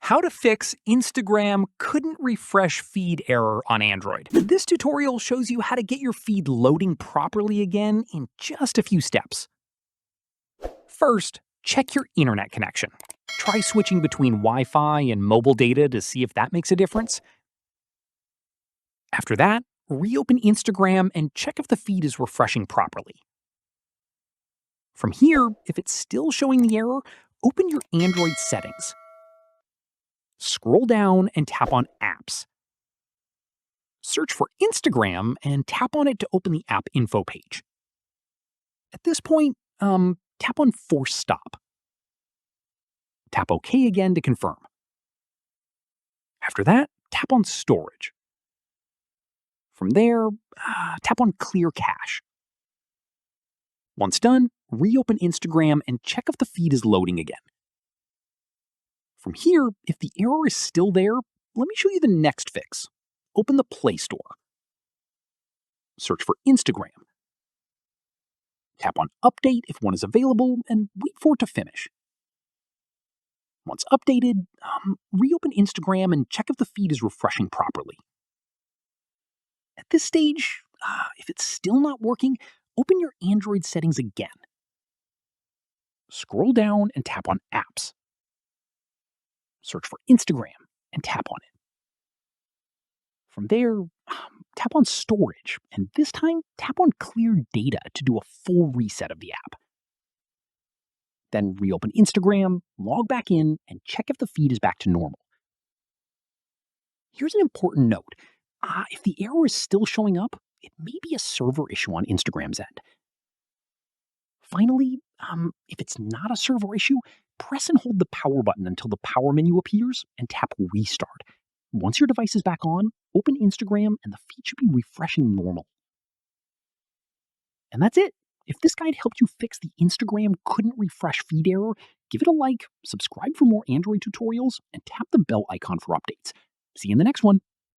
How to fix Instagram couldn't refresh feed error on Android. This tutorial shows you how to get your feed loading properly again in just a few steps. First, check your internet connection. Try switching between Wi-Fi and mobile data to see if that makes a difference. After that, reopen Instagram and check if the feed is refreshing properly. From here, if it's still showing the error, open your Android settings. Scroll down and tap on Apps. Search for Instagram and tap on it to open the app info page. At this point, tap on Force Stop. Tap OK again to confirm. After that, tap on Storage. From there, tap on Clear Cache. Once done, reopen Instagram and check if the feed is loading again. From here, if the error is still there, let me show you the next fix. Open the Play Store. Search for Instagram. Tap on Update if one is available and wait for it to finish. Once updated, reopen Instagram and check if the feed is refreshing properly. At this stage, if it's still not working, open your Android settings again. Scroll down and tap on Apps. Search for Instagram and tap on it. From there, tap on Storage, and this time tap on Clear Data to do a full reset of the app. Then reopen Instagram, log back in, and check if the feed is back to normal. Here's an important note. If the error is still showing up, it may be a server issue on Instagram's end. Finally, if it's not a server issue, press and hold the power button until the power menu appears and tap Restart. Once your device is back on, open Instagram and the feed should be refreshing normal. And that's it. If this guide helped you fix the Instagram couldn't refresh feed error, give it a like, subscribe for more Android tutorials, and tap the bell icon for updates. See you in the next one.